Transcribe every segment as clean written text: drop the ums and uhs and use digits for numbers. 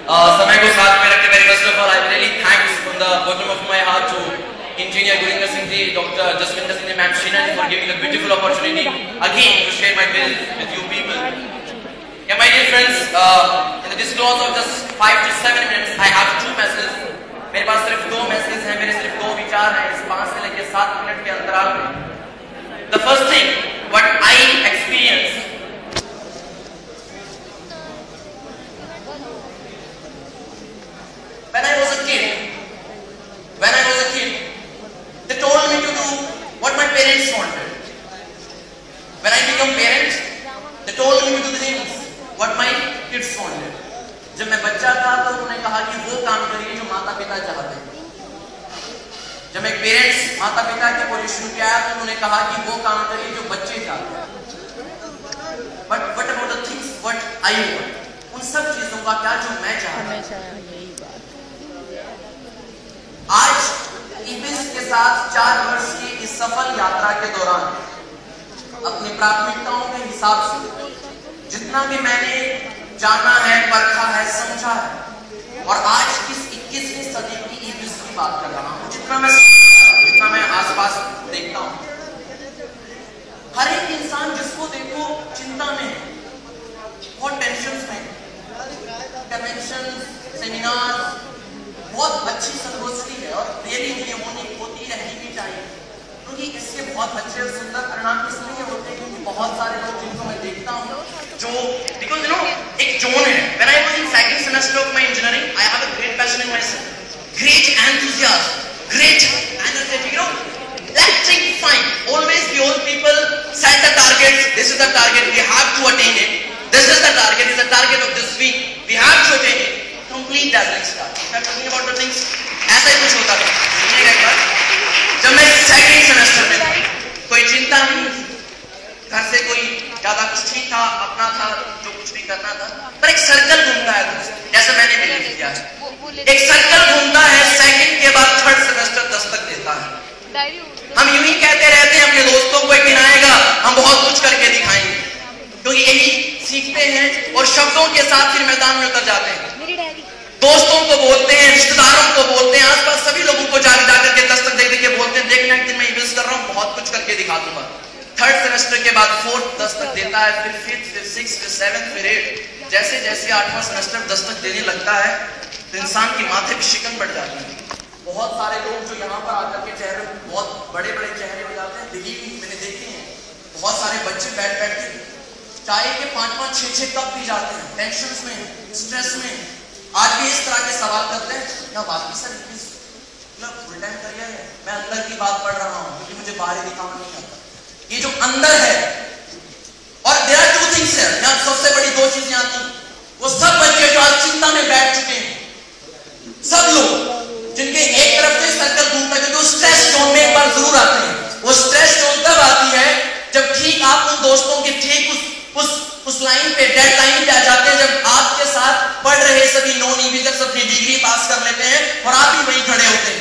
समय को साथ में रखते very first of all I really thanks from the bottom of my heart to Engineer Gurinder Singh ji, Dr. Jaswinder Singh ji, Ma'am Sheena ji for giving the beautiful opportunity again to share my bill with you people. Yeah, my dear friends, in the disclose of just 5 to 7 minutes, I have 2 messages. मेरे पास सिर्फ 2 message हैं, मेरे सिर्फ 2 विचार हैं इस 5 से लेकर 7 मिनट के अंतराल में. The first thing, what I experienced. When I was a kid, they told me to do what my parents wanted. When I became parent, they told me to do the things what my kids wanted. जब मैं बच्चा था तो उन्होंने कहा कि वो काम करिए जो माता पिता चाहते हैं. जब एक पेरेंट्स माता पिता के पोजीशन पे आया तो उन्होंने कहा कि वो काम करिए जो बच्चे चाहते हैं. But what about the things what I want? उन सब चीजों का क्या जो मैं चाहता हूं. आज ईबिस के साथ 4 वर्ष की इस सफल यात्रा के दौरान अपनी प्राथमिकताओं के हिसाब से जितना भी मैंने जाना है, परखा है, समझा है और आज किस 21वीं सदी की ईबिस की बात कर रहा हूं, जितना मैं आसपास देखता हूं, हर एक इंसान जिसको देखो चिंता में, बहुत टेंशन में, कन्वेंशन, सेमिनार, बहुत अच्छी संगोष्ठी है और रियली ये होती रहनी भी चाहिए क्योंकि इसके बहुत अच्छे और सुंदर परिणाम इसलिए होते हैं क्योंकि बहुत सारे लोग जिनको मैं देखता हूँ जो बिकॉज यू नो एक जोन है. When I was in second semester of my engineering, I have a great passion in myself, great enthusiasm, great energetic, you know, let's think fine. Always we all people set the targets. This is the target, we have to attain it. This is the target, is the target of this week. We have to attain it. Complete dazzling star. I'm talking about the things. ऐसा ही कुछ होता था. सुनिएगा एक बार. जब मैं second semester में था, कोई चिंता नहीं, घर से कोई ज्यादा कुछ नहीं था, अपना था जो कुछ भी करना था. पर एक सर्कल घूमता है जैसे मैंने बिलीव किया है. एक सर्कल घूमता है, सेकंड के बाद थर्ड सेमेस्टर दस्तक देता है. हम यूं ही कहते रहते हैं अपने दोस्तों को एक दिन आएगा हम बहुत कुछ करके दिखाएंगे क्योंकि यही सीखते हैं और शब्दों के साथ फिर मैदान में उतर जाते हैं. दोस्तों को बोलते हैं, रिश्तेदारों को बोलते हैं, आसपास सभी लोगों को जाकर के दस्तक दे के बोलते हैं देखना एक दिन मैं ईबिस कर रहा हूं, बहुत कुछ करके दिखा दूंगा. थर्ड सेमेस्टर के बाद फोर्थ दस्तक देता है, फिर फिफ्थ, फिर सिक्स, फिर सेवेंथ, फिर एट. जैसे जैसे 8वां सेमेस्टर दस्तक देने लगता है तो इंसान की माथे की शिकन बढ़ जाती है. बहुत सारे लोग जो यहाँ पर आकर के चेहरे बहुत बड़े बड़े चेहरे हो जाते हैं, बिलीव मैंने देखे हैं. बहुत सारे बच्चे बैठ के चाय के 5-5, 6-6 कप पी जाते हैं, टेंशन में, स्ट्रेस में. आज भी इस तरह के सवाल करते हैं क्या बाकी सर फुल टाइम करियर है, मैं अंदर की बात पढ़ रहा हूँ क्योंकि मुझे बाहरी दिखावा नहीं आता. ये जो अंदर है और देयर आर 2 थिंग्स है, यहाँ सबसे बड़ी 2 चीजें आती हैं. वो सब बच्चे जो आज चिंता में बैठ चुके हैं, सब लोग जिनके एक तरफ से सर्कल घूमता है क्योंकि स्ट्रेस जोन में एक बार जरूर आते हैं. वो स्ट्रेस जोन तब आती है जब ठीक आप उन दोस्तों के ठीक उस लाइन पे, डेड लाइन पे आ जाते हैं जब आपके साथ पढ़ रहे सभी नॉन ईबिसर्स अपनी डिग्री पास कर लेते हैं और आप ही वहीं खड़े होते हैं.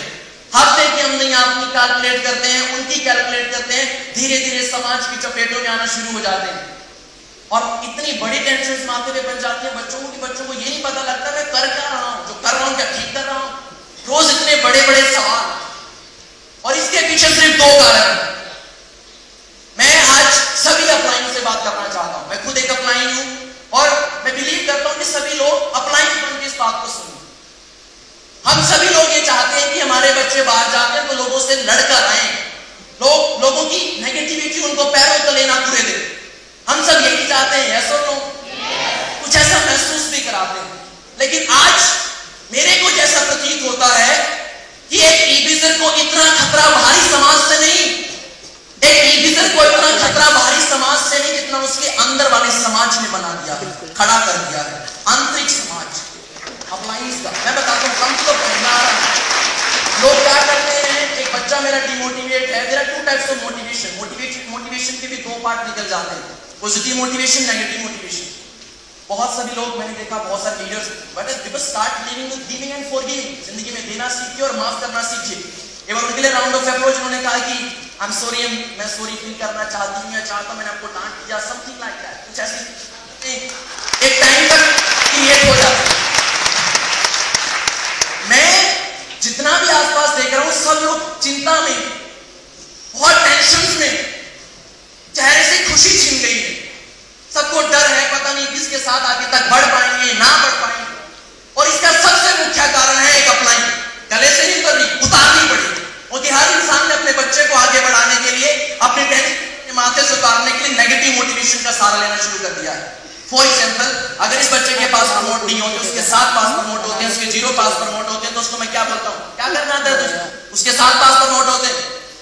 हफ्ते की आमदनी अपनी कैलकुलेट करते हैं, उनकी कैलकुलेट करते हैं, धीरे धीरे समाज की चपेटों में आना शुरू हो जाते हैं और इतनी बड़ी टेंशन माथे पे बन जाती है बच्चों को ये नहीं पता लगता मैं कर क्या रहा हूं, जो कर रहा हूं क्या ठीक कर रहा हूं. रोज इतने बड़े बड़े सवाल और इसके पीछे सिर्फ 2 कारण हैं. मैं आज सभी अपलाइन से बात करना चाहता हूं. मैं खुद एक अपलाइन हूं और मैं बिलीव करता हूं कि सभी लोग अपलाइन बन के इस बात को सुनें. हम सभी लोग ये चाहते हैं कि हमारे बच्चे बाहर जाते हैं तो लोगों से लड़कर आए, लोगों की नेगेटिविटी उनको पैरों तले ना पूरे दे. हम सब यही चाहते हैं, ऐसा तो कुछ ऐसा महसूस भी कराते हैं. लेकिन आज मेरे को जैसा प्रतीत होता है कि एक ईबिसर को इतना खतरा बाहरी समाज से नहीं, एक ईबिसर को इतना खतरा बाहरी समाज से नहीं जितना उसके अंदर वाले समाज ने बना दिया है, खड़ा कर दिया है. आंतरिक समाज अपलाइंस का मैं बताता हूँ. हम तो पहला लोग क्या करते हैं, एक बच्चा मेरा डिमोटिवेट है. There are 2 types of motivation के भी 2 पार्ट निकल जाते हैं, पॉजिटिव मोटिवेशन, नेगेटिव मोटिवेशन. बहुत सभी लोग मैंने देखा, बहुत सारे leaders but start living and forgiving. जिंदगी में देना सीखिए और माफ करना सीखिए. एक बार उनके लिए राउंड ऑफ अप्रोच उन्होंने कहा कि आई एम सॉरी, मैं सॉरी फील करना चाहती हूँ या चाहता हूँ, मैंने आपको डांट दिया, समथिंग लाइक दैट. कुछ ऐसी एक टाइम तक क्रिएट हो जाता है. नहीं होते, उसके 7 पास प्रमोट होते हैं, उसके 0 पास प्रमोट होते हैं, तो उसको मैं क्या बोलता हूँ, क्या करना आता है तुझे? उसके 7 पास प्रमोट होते हैं,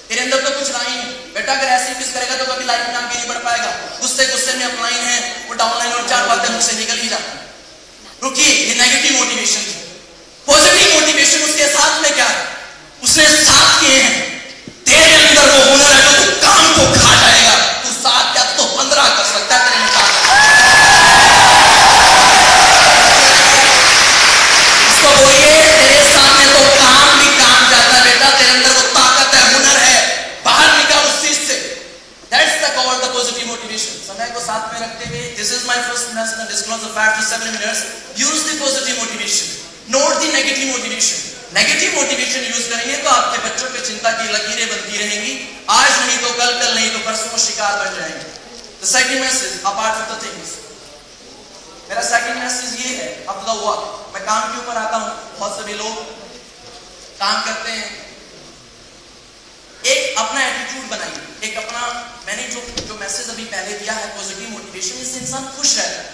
तेरे अंदर तो कुछ नहीं है बेटा। अगर ऐसे किस करेगा तो कभी लाइफ में आगे नहीं बढ़ पाएगा। गुस्से में अपलाइन है, वो डाउनलाइन और 4 बातें मुझसे निकल ही जाती है। रुकिए, ये नेगेटिव मोटिवेशन थी। पॉजिटिव मोटिवेशन उसके साथ में क्या है, उसने 7 किए हैं, तेरे अंदर वो हुनर है जो तू काम को खा जाएगा। तू 7 क्या तो 15 कर सकता है तेरे में। इसको बोलिए तेरे सामने तो काम भी काम जाता है बेटा, तेरे अंदर वो ताकत है, हुनर है, बाहर निकाल उस चीज से। That's the call, the positive motivation. समय को साथ में रखते हुए, this is my first announcement, disclose the 5 to 7 minutes. Use the positive motivation. Note the negative motivation. Negative motivation use करेंगे तो आपके बच्चों पे चिंता की लकीरें बनती रहेंगी। आज नहीं तो कल, कल नहीं तो परसों वो शिकार बन जाएंगे। The second message, apart from the things, मेरा सेकंड मैसेज ये है, अब द वर्क। मैं काम के ऊपर आता हूं। बहुत सभी लोग काम करते हैं, एक अपना एटीट्यूड बनाइए, एक अपना, मैंने जो मैसेज अभी पहले दिया है पॉजिटिव मोटिवेशन, इससे इंसान खुश रहता है।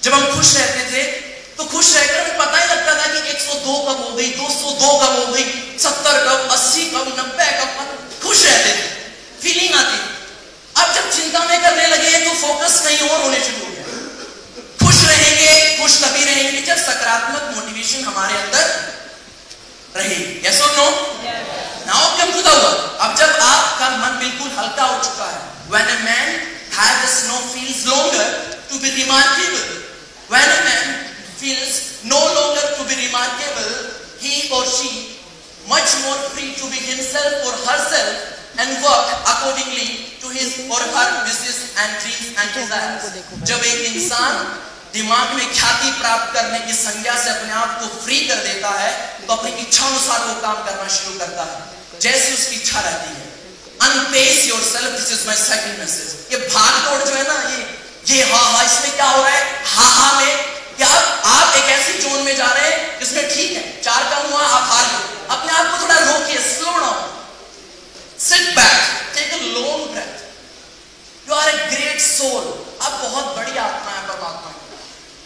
जब हम खुश रहते थे तो खुश रहकर हमें पता ही लगता था कि 102 कब हो गई, 202 कब हो गई, 70 कब, 80 कब, 90 कब, खुश रहते थे, फीलिंग आती। अब जब चिंता में करने लगे तो फोकस कहीं और होने शुरू हो गया। खुश रहेंगे, खुश तभी रहेंगे जब सकारात्मक मोटिवेशन हमारे अंदर रहेगी। यस और no? Now come to the work. अब जब आपका मन बिल्कुल हल्का हो चुका है, when a man has no feels longer to be remarkable, when a man feels no longer to be remarkable, he or she much more free to be himself or herself and work accordingly to his or her wishes and dreams and desires. जब एक इंसान दिमाग में ख्याति प्राप्त करने की संज्ञा से अपने आप को फ्री कर देता है तो अपनी इच्छा अनुसार वो काम करना शुरू करता है जैसी उसकी इच्छा रहती है। Unpace yourself, this is my second message. ये भाग दौड़ जो है ना, ये हा इसमें क्या हो रहा है, हा में क्या आप एक ऐसी जोन में जा रहे हैं जिसमें ठीक है 4 कम हुआ, आप हार गए। अपने आप को थोड़ा रोकिए, स्लो डाउन, सिट बैक, take a long breath. You are a great soul, आप बहुत बड़ी आत्मा है परमात्मा की।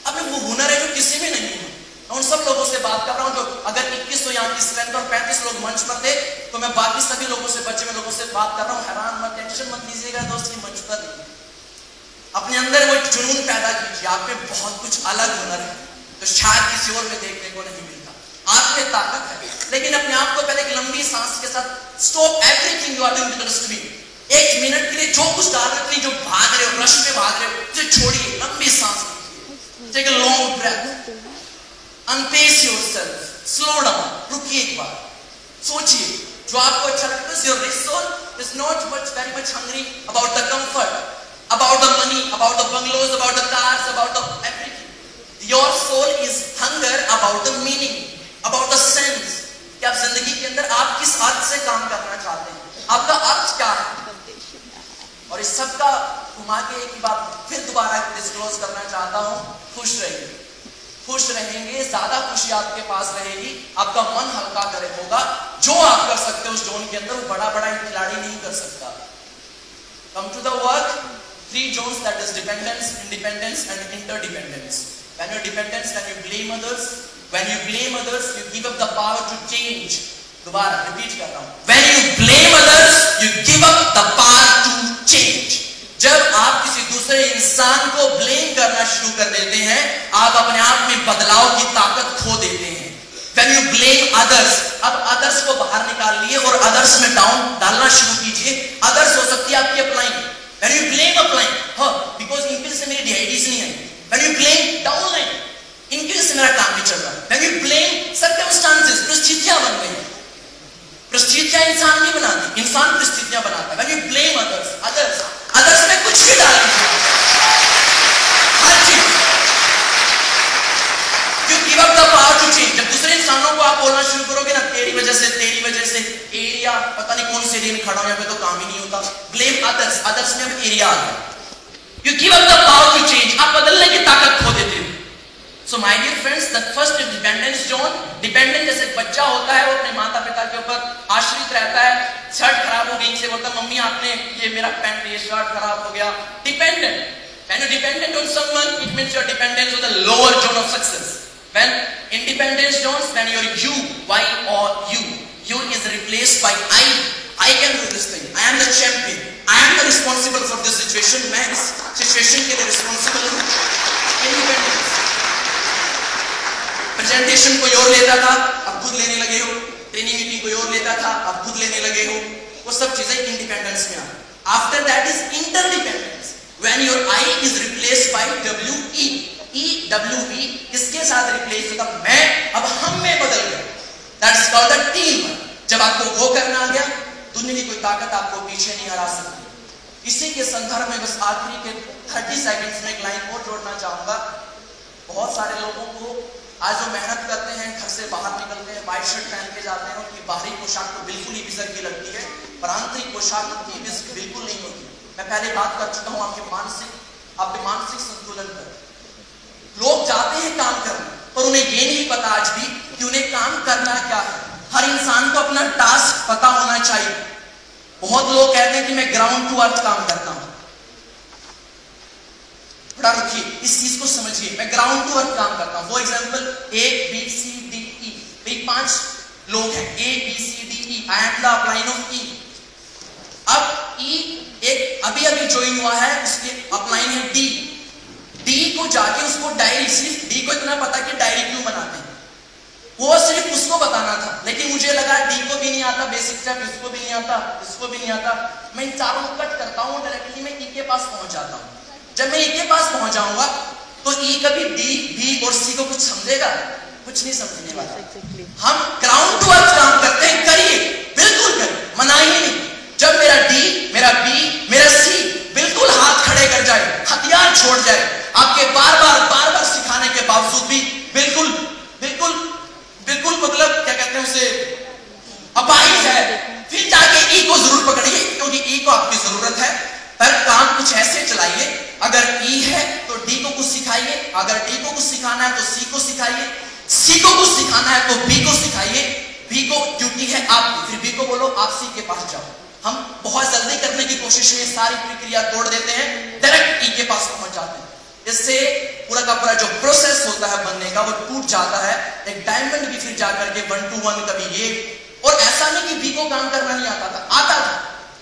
अब वो हुनर है जो किसी में नहीं है। मैं उन सब लोगों से बात कर रहा हूं जो अगर 21 तो यहाँ की स्ट्रेंथ और 35 लोग मंच पर थे तो मैं बाकी सभी लोगों से, बचे हुए लोगों से बात कर रहा हूं। हैरान मत, टेंशन मत लीजिएगा दोस्त, ये मंच पर नहीं। अपने अंदर वो जुनून पैदा कीजिए, आप में बहुत कुछ अलग हुनर है तो शायद किसी और में देखने को नहीं मिलता। आप में ताकत है, लेकिन अपने आप को पहले एक लंबी सांस के साथ stop everything you are doing to the stream. 1 minute के लिए जो कुछ डाल रहे, जो भाग रहे हो, रश में भाग रहे हो, उसे छोड़िए, लंबी सांस लीजिए, take a long breath, unpace yourself, slow down, रुकिए एक बार, सोचिए जो आपको अच्छा लगता है। Your rich soul is not very much hungry about the comfort, about the money, about the bungalows, about the cars, about the everything. Your soul is hunger about the meaning, about the sense कि आप जिंदगी के अंदर आप किस अर्थ से काम करना चाहते हैं, आपका अर्थ क्या है। और इस सब का घुमा के एक बात फिर दोबारा डिस्क्लोज करना चाहता हूं, खुश रहिए, खुश रहेंगे, ज्यादा खुशी आपके पास रहेगी, आपका मन हल्का करे होगा। जो आप कर सकते हो उस जोन के अंदर वो बड़ा खिलाड़ी नहीं कर सकता। Come to the work. 3 zones, that is dependence, independence and interdependence. When you're dependent, when you blame others, when you blame others, you give up the power to change. दोबारा रिपीट कर रहा हूं, when you blame others, you give up the power to change. जब आप किसी दूसरे इंसान को ब्लेम करना शुरू कर देते हैं, आप अपने आप में बदलाव की ताकत खो देते हैं। When you blame others, अब others को बाहर निकाल लिए और others में डाउन डालना शुरू कीजिए। others हो सकती है आपकी upline. When you blame upline, because इनके से मेरी डायबिटीज नहीं है। When you blame downline, इनके से मेरा काम नहीं चल रहा। When you blame circumstances, परिस्थितियां बन गई। परिस्थितियां इंसान नहीं बनाती, इंसान परिस्थितियां बनाता है। When you blame others में कुछ भी डाल दीजिए, हर चीज। You give up the power to change. जब दूसरे इंसानों को आप बोलना शुरू करोगे ना, तेरी वजह से एरिया, पता नहीं कौन से एरिया में खड़ा हूं, यहाँ पे तो काम ही नहीं होता। ब्लेम अदर्स में अब एरिया आ गया। You give up the power to change, आप बदलने की ताकत खो देते हो। So my dear friends, the first is dependence zone. Dependent जैसे बच्चा होता है, वो अपने माता पिता के ऊपर आश्रित रहता है। शर्ट खराब हो गई से बोलता मम्मी आपने ये मेरा पैंट, ये शर्ट खराब हो गया। Dependent, when you're dependent on someone, it means you're dependent on the lower zone of success. When independence dawns, when your you, why or you is replaced by I can do this thing. I am the champion. I am the responsible for this situation. मैं इस situation के लिए responsible हूँ. Independence. Presentation कोई और लेता था, अब खुद लेने लगे हो. Training meeting कोई और लेता था, अब खुद लेने लगे हो. वो सब चीजें independence में आती. After that is interdependence. When your I is replaced by WE. EWE किसके साथ रिप्लेस होता? मैं, अब हम में बदल गए. That's called the team. जब आपको वो करना आ गया, दुनिया की कोई ताकत आपको पीछे नहीं हरा सकती. इसी के संदर्भ में बस आखिरी के 30 सेकंड्स में एक लाइन और जोड़ना चाहूंगा. बहुत सारे लोगों को आज जो मेहनत करते हैं, घर से बाहर निकलते हैं, व्हाइट शर्ट पहन के जाते हैं, उनकी बाहरी पोशाक तो बिल्कुल ही बिजर की लगती है, पर आंतरिक पोशाक उनकी बिल्कुल नहीं होती. मैं पहले बात कर चुका हूं आपके मानसिक संतुलन पर. लोग जाते हैं काम करने, पर उन्हें ये नहीं पता आज भी कि उन्हें काम करना क्या है. हर इंसान को अपना टास्क पता होना चाहिए. बहुत लोग कहते हैं कि मैं ग्राउंड टू अर्थ काम करता हूं. थोड़ा रुकिए, इस चीज को समझिए. मैं ग्राउंड टू अर्थ काम करता हूं. For example A B C D E, ये 5 लोग हैं. A B C D E. I am the upline of E. अब E एक अभी ज्वाइन हुआ है, उसके अपलाइन है D. डी को जाके उसको डायरी, सिर्फ डी को इतना पता कि डायरी क्यों बनाते हैं, वो सिर्फ उसको बताना था. लेकिन मुझे लगा डी को भी नहीं आता बेसिक स्टेप, इसको भी नहीं आता, इसको भी नहीं आता. मैं इन चारों को कट करता हूं, डायरेक्टली मैं ई के पास पहुंच जाता हूं. जब मैं ई के पास पहुंच जाऊंगा तो ई कभी डी बी और सी को कुछ समझेगा? कुछ नहीं समझने वाला. हम ग्राउंड टू अर्थ काम करते हैं. करिए, बिल्कुल करिए, मना ही नहीं. जब मेरा डी, मेरा बी, मेरा सी बिल्कुल हाथ खड़े कर जाए, हथियार छोड़ जाए, आपके बार बार सिखाने के बावजूद भी बिल्कुल मतलब क्या कहते हैं उसे, अपाहिज है, फिर जाके ई को जरूर पकड़िए, क्योंकि ई को आपकी जरूरत है. पर काम कुछ ऐसे चलाइए, अगर ई है तो डी को कुछ सिखाइए, अगर डी को कुछ सिखाना है तो सी को सिखाइए, सी को कुछ सिखाना है तो बी को सिखाइए. बी को ड्यूटी है आपकी, फिर बी को बोलो आप सी के पास जाओ. हम बहुत जल्दी करने की कोशिश में सारी प्रक्रिया तोड़ देते हैं, डायरेक्ट ई के पास पहुंच जाते हैं. इससे पूरा का पूरा जो प्रोसेस होता है बनने का वो टूट जाता है. एक डायमंड भी फिर जाकर के 1 to 1 कभी ये, और ऐसा नहीं कि बी को काम करना नहीं आता था,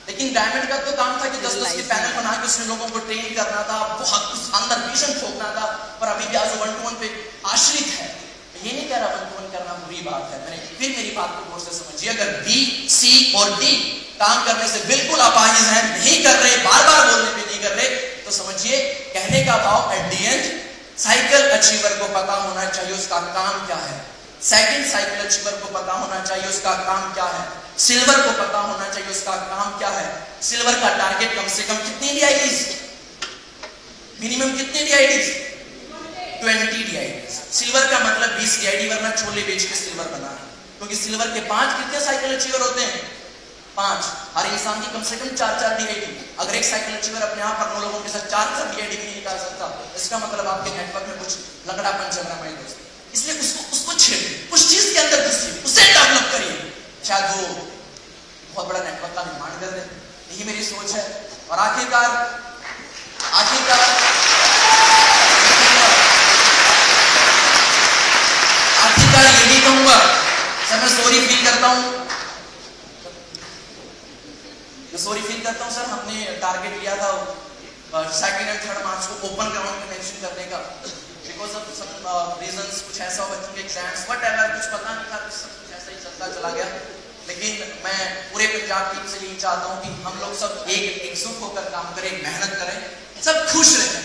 लेकिन डायमंड का तो काम था कि 10-10 के पैनल बना के उसमें लोगों को ट्रेन करना था, बहुत कुछ अंदर विजन ठोकना था. पर अभी भी आज 1 to 1 पे आश्रित है. ये नहीं कह रहा 1 to 1 करना बुरी बात है. मैंने फिर मेरी बात को गौर से समझिए. अगर बी, सी और डी काम करने से बिल्कुल अपाहिज हैं, नहीं कर रहे, बार बोलने पे नहीं कर रहे, तो समझिए कहने का भाव at the end cycle achiever को पता होना चाहिए उसका काम क्या है. सेकंड साइकिल अचीवर को पता होना चाहिए उसका काम क्या है. सिल्वर को पता होना चाहिए उसका काम क्या है. सिल्वर का टारगेट कम से कम कितनी DIDs, मिनिमम कितनी DIDs? 20 DIDs. सिल्वर का मतलब 20 DID, वरना छोले बेच के सिल्वर बना है. क्योंकि सिल्वर के 5 कितने साइकिल अचीवर होते हैं? 5. हर इंसान की कम से कम 4 DID. अगर एक साइकिल अचीवर अपने आप 9 लोगों के साथ 4 DID भी नहीं निकाल सकता, इसका मतलब आपके नेटवर्क में कुछ लगड़ापन चल रहा है मेरे दोस्त. इसलिए उसको छेड़िए, उस चीज के अंदर घुसिए, उसे डेवलप करिए, शायद वो बहुत बड़ा नेटवर्क का निर्माण कर दे. यही मेरी सोच है. और आखिरकार यही कहूंगा सर, मैं सॉरी फील करता हूं सर. हमने टारगेट लिया था 2nd और 3rd मार्च को ओपन ग्राउंड में मेंशन करने का, बिकॉज ऑफ सम रीजंस, कुछ ऐसा हुआ, बच्चों के एग्जाम्स व्हाटएवर, कुछ पता नहीं था, कुछ ऐसा ही चलता चला गया. लेकिन मैं पूरे पंजाब टीम से यही चाहता हूं कि हम लोग सब एकजुट होकर काम करें, मेहनत करें, सब खुश रहें,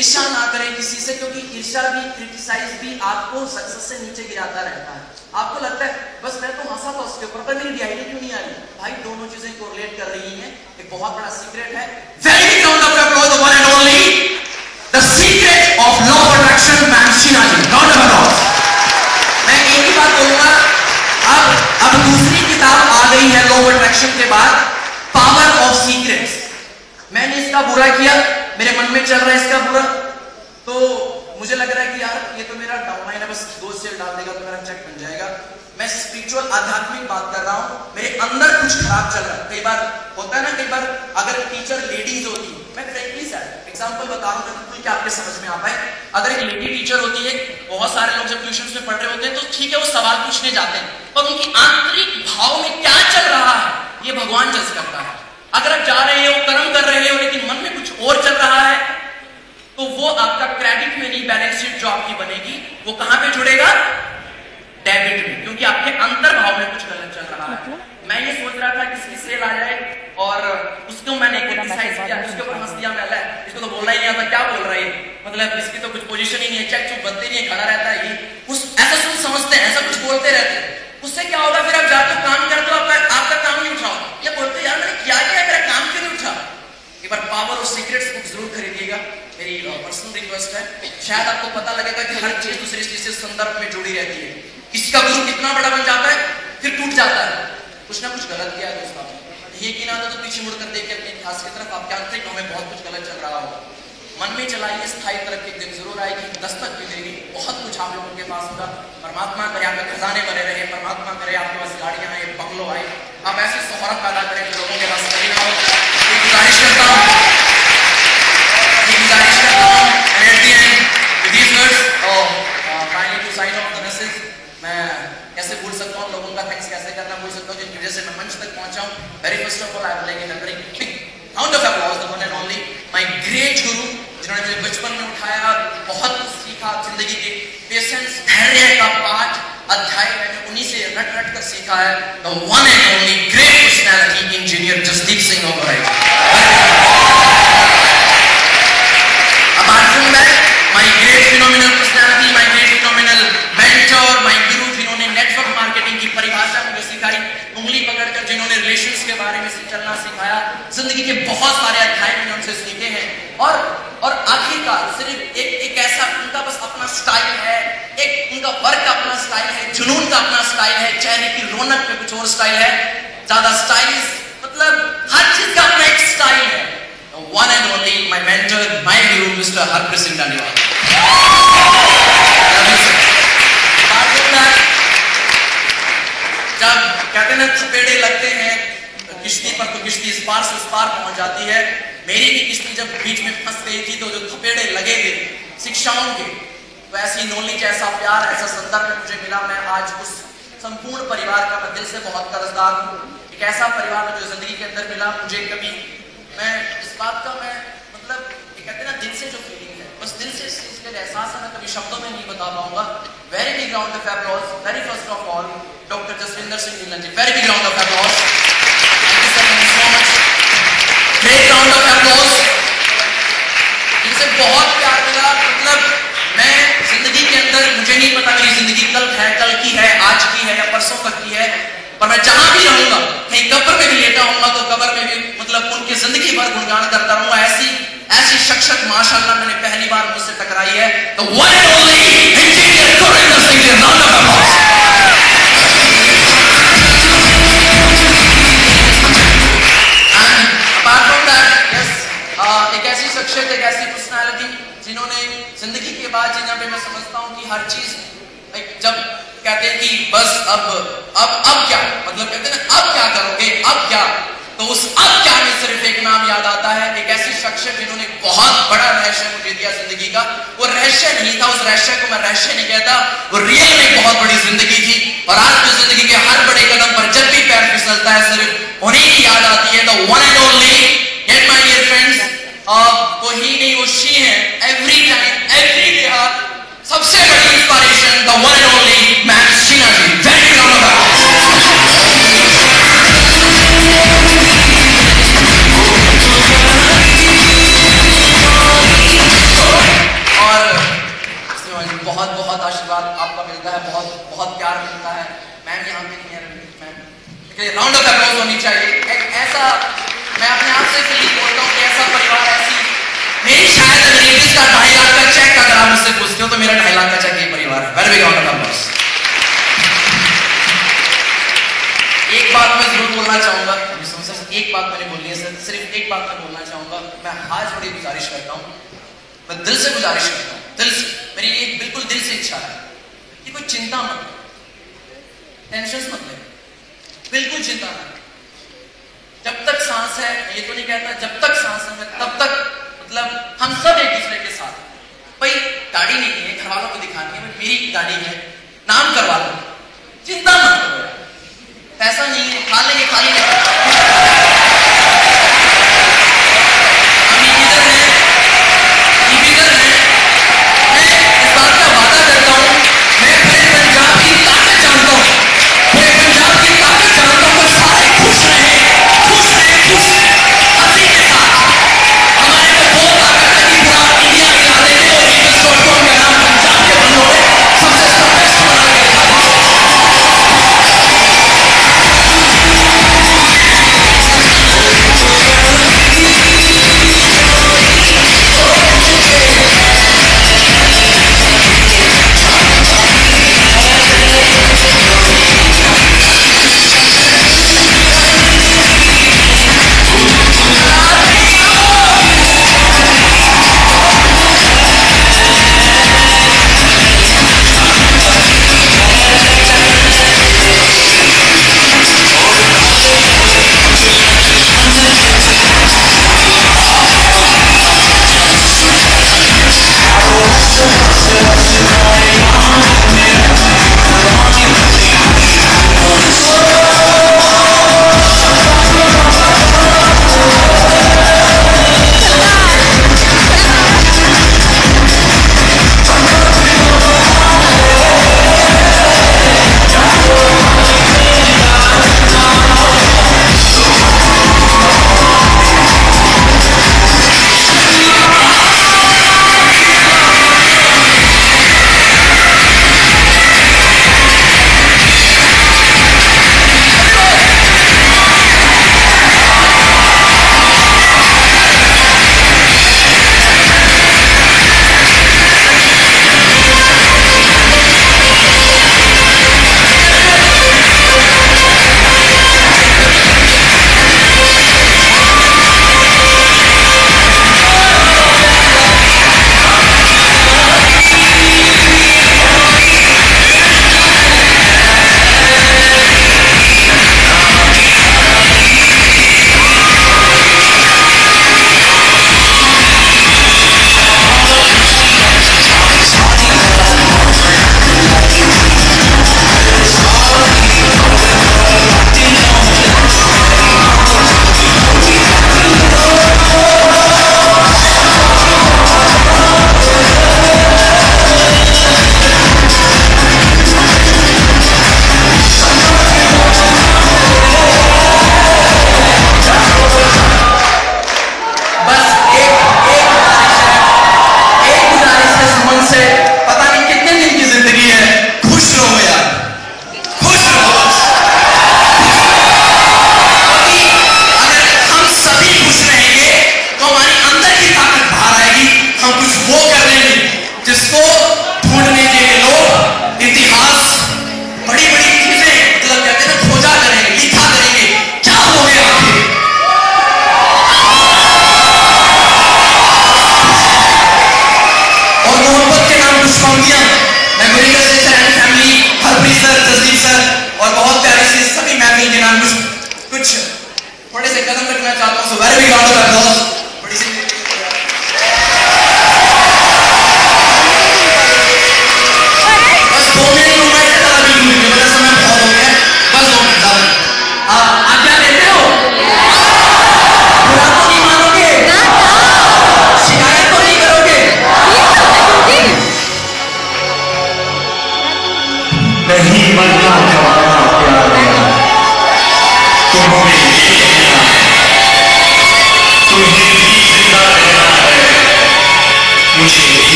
ईर्ष्या ना करें किसी से, क्योंकि ईर्ष्या भी, क्रिटिसाइज भी आपको सक्सेस से नीचे गिराता रहता है. आपको लगता है बस मैं तो हंसा था उसके ऊपर, पर मेरी DID क्यों नहीं आई? भाई दोनों चीजें कोरिलेट कर रही हैं. एक बहुत बड़ा सीक्रेट है. Very big round of applause, the one and only, the secret of law of attraction, ma'am Sheena ji. Round of applause. मैं एक ही बात बोलूंगा, अब दूसरी किताब आ गई है लॉ ऑफ अट्रैक्शन के बाद, पावर ऑफ सीक्रेट्स. मैंने इसका बुरा किया, मेरे मन में चल रहा है इसका बुरा, तो मुझे लग रहा है कि यार ये तो मेरा डाउनलाइन है, बस 2 शेयर डाल देगा तो मेरा चेक बन जाएगा. मैं स्पिरिचुअल आध्यात्मिक बात कर रहा हूं, मेरे अंदर कुछ खराब चल रहा है. कई बार होता है ना, कई बार अगर टीचर लेडीज होती मैं फ्रेंकली सर एग्जांपल बता रहा हूँ बिल्कुल कि आपके समझ में आ पाए। अगर एक लेडी टीचर होती है, बहुत सारे लोग जब ट्यूशन में पढ़ रहे होते हैं तो ठीक है वो सवाल पूछने जाते हैं, पर उनकी आंतरिक भाव में क्या चल रहा है ये भगवान जज करता है। अगर आप जा रहे हो, कर्म कर रहे हो, लेकिन मन में कुछ और चल रहा है, तो वो आपका क्रेडिट में नहीं, बैलेंस शीट जो आपकी बनेगी वो कहां पे जुड़ेगा? डेबिट में, क्योंकि आपके अंतर्भाव में कुछ गलत चल रहा है। मैं ये सोच रहा था कि सेल आ जाए और उसको मैंने क्रिटिसाइज किया, उसके ऊपर हंस दिया, मैं इसको तो बोलना ही नहीं आता, क्या बोल रहा है, मतलब इसकी तो कुछ पोजीशन ही नहीं है, चेक चुप बनते नहीं है, खड़ा रहता है, ये उस ऐसा सुन समझते हैं, ऐसा कुछ बोलते रहते हैं। उससे क्या होगा, फिर आप जाते हो काम करते हो, आपका काम नहीं उठाओ, ये बोलते यार मैंने क्या किया, मेरा काम क्यों नहीं उठा। एक बार पावर और सीक्रेट्स बुक जरूर खरीदिएगा, मेरी पर्सनल रिक्वेस्ट है। शायद आपको पता लगेगा कि हर चीज दूसरी चीज से संदर्भ में जुड़ी रहती है। किसी का गुरु कितना बड़ा बन जाता है, फिर टूट जाता है, कुछ ना कुछ गलत किया है दोस्तों, ये कि ना तो पीछे मुड़कर देखिए अपने इतिहास की तरफ, आपके आंतरिक हमें बहुत कुछ गलत चल रहा होगा। मन में चलाइए, स्थायी तरक्की एक दिन जरूर आएगी, दस्तक भी देगी, बहुत कुछ आप लोगों के पास होगा। परमात्मा करे आपके खजाने बने रहे, परमात्मा करे आपके पास गाड़ियां आए, बंगलो आए, आप ऐसी शोहरत पैदा करें जो लोगों के पास कभी ना हो। गुजारिश करता हूँ मैं कैसे भूल सकता हूँ लोगों का थैंक्स कैसे करना भूल सकता हूँ जिनकी वजह से मैं मंच तक पहुंचा हूँ। Very first of all I would like to give a big round of applause the one and only my great guru, जिन्होंने मुझे बचपन में उठाया, बहुत कुछ सीखा जिंदगी के, पेशेंस, धैर्य का पाठ अध्याय मैंने उन्हीं से रट रट कर सीखा है। The one and only great personality engineer Jasdeep Singh Oberoi. Apart from that, my great phenomenal personality, my great phenomenal mentor, my guru, जिन्होंने नेटवर्क मार्केटिंग की परिभाषा मुझे सिखाई, उंगली पकड़कर जिन्होंने रिलेशंस के बारे में चलना सिखाया, जिंदगी के बहुत सारे अध्याय मैंने उनसे सीखे हैं। और आखिरकार सिर्फ एक ऐसा उनका बस अपना स्टाइल है, एक उनका वर्क का अपना स्टाइल है, जुनून का अपना स्टाइल है, चेहरे की रौनक पे कुछ और स्टाइल है, ज्यादा स्टाइलिश, मतलब हर चीज का अपना एक स्टाइल है। One and only my mentor, my guru, Mr. Harpreet Singh Dhaliwal. जब कहते हैं ना थपेड़े लगते हैं किश्ती पर, तो किश्ती इस पार से उस पार पहुंच जाती है। मेरी भी किश्ती जब बीच में फंस गई थी, तो जो थपेड़े लगे थे शिक्षाओं के, तो ऐसी नॉलेज, ऐसा प्यार, ऐसा संदर्भ मुझे मिला। मैं आज उस संपूर्ण परिवार का मैं दिल से बहुत कर्जदार हूँ। एक ऐसा परिवार मुझे जिंदगी के अंदर मिला, मुझे कभी मैं इस बात का मैं मतलब कहते हैं ना दिल से जो फीलिंग है, बस दिल से इसका एहसास है, मैं कभी शब्दों में नहीं बता पाऊंगा। Very big round of applause, very first of all doctor Jaswinder Singh Neelan ji, very big round of applause, thank you so much, great round of applause. इनसे बहुत प्यार मिला, मतलब मैं जिंदगी के अंदर, मुझे नहीं पता मेरी जिंदगी कल की है, आज की है या परसों तक की है, पर मैं जहां भी रहूंगा, कहीं कब्र में भी लेटा होऊंगा तो कब्र में भी मतलब उनकी जिंदगी भर गुणगान करता रहूंगा। ऐसी शख्सियत माशाअल्लाह मैंने पहली बार मुझसे टकराई है। तो one and only engineer Gurvinder Singh ji, round of applause. And apart from that, yes, एक ऐसी शख्सियत, एक ऐसी पर्सनालिटी जिन्होंने जिंदगी के बाद, जिन्हें पे मैं समझता हूँ कि हर चीज जब कहते हैं कि बस अब क्या, मतलब कहते हैं ना अब क्या करोगे, अब क्या, तो उस अब क्या में सिर्फ एक नाम याद आता है, एक ऐसी शख्सियत जिन्होंने बहुत बड़ा रहस्य मुझे दिया जिंदगी का। वो रहस्य नहीं था, उस रहस्य को मैं रहस्य नहीं कहता, वो रियल में बहुत बड़ी जिंदगी थी। और आज भी जिंदगी के हर बड़े कदम पर जब भी पैर फिसलता है, सिर्फ उन्हीं की याद आती है। The one and only, get my dear friends, वो ही नहीं वो शी है, एवरी टाइम एवरी डे सबसे बड़ी inspiration, the one and only ma'am Sheena ji, very big round of applause. और बहुत बहुत आशीर्वाद आपका मिलता है, बहुत बहुत प्यार मिलता है। मैम यहाँ पे नहीं है, मैम राउंड ऑफ अप्लॉज होनी चाहिए। एक ऐसा, मैं अपने आप से फील बोलता हूँ कि ऐसा परिवार, ऐसी मेरी शायद अमेरिकन का 2.5 लाख का चेक अगर आप मुझसे पूछते हो तो मेरा 2.5 लाख का चेक ये परिवार है। Very big round of applause. एक बात मैं जरूर बोलना चाहूंगा, एक बात मैंने बोलनी है सर, सिर्फ एक बात मैं बोलना चाहूंगा। मैं हाथ जोड़ी गुजारिश करता हूँ, मैं दिल से गुजारिश करता हूँ, दिल से, मेरी एक बिल्कुल दिल से इच्छा है कि कोई चिंता मत, टेंशन मत ले, बिल्कुल चिंता मत। जब तक सांस है, ये तो नहीं कहता जब तक सांस है तब तक, मतलब हम सब एक दूसरे के साथ। भाई दाढ़ी नहीं है, घर वालों को दिखानी है, मेरी दाढ़ी है, नाम करवा लो, चिंता मत करो, पैसा नहीं है, खा लेंगे खा लेंगे। हम इधर हैं, इधर हैं। मैं इस बात का वादा करता हूँ, मैं पूरे पंजाब की ताकत जानता हूँ, पूरे पंजाब की ताकत जानता हूँ। सारे खुश रहे, खुश रहे, खुश हंसी के साथ। हमारे में वो ताकत है कि पूरा इंडिया हिला देंगे और रीबस.com का नाम पंजाब के बंदों ने सबसे सर्वश्रेष्ठ बना के रखा है।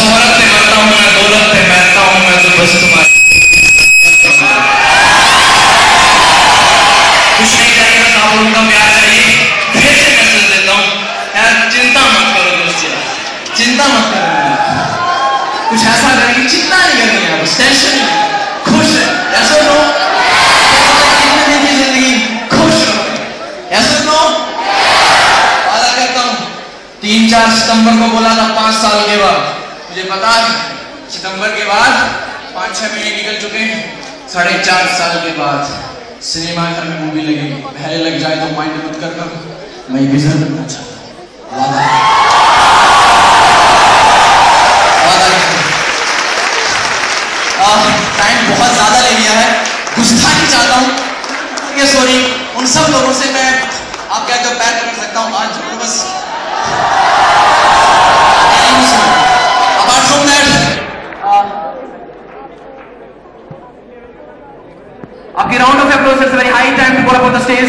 शोहरत पे मरता हूँ, मैं दौलत पे महकता हूँ, मैं तो बस तुम्हारी कुछ नहीं चाहिए, बस आप लोगों का प्यार चाहिए, फिर से मैसेज देता हूँ यार, चिंता मत करो दोस्त यार, चिंता मत करो यार, कुछ ऐसा करें कि चिंता नहीं करनी है, बस टेंशन नहीं, खुश है, ऐसा लो कितने दिन की जिंदगी खुश रहो, ऐसा लो वादा करता हूँ। 3-4 सितंबर को बोला था 5 साल के बाद, मुझे पता है सितंबर के बाद 5-6 महीने निकल चुके हैं, 4.5 साल के बाद सिनेमा घर में मूवी लगेगी, पहले लग जाए तो माइंड मत कर, मैं विजन बनना चाहता हूँ, वादा टाइम बहुत ज्यादा ले लिया है, गुस्ताखी चाहता हूँ, सॉरी उन सब लोगों से, मैं आप क्या तो पैर पकड़ सकता हूँ आज जरूर, बस apart from that आपकी round of applause is very high, time to go up on the stage.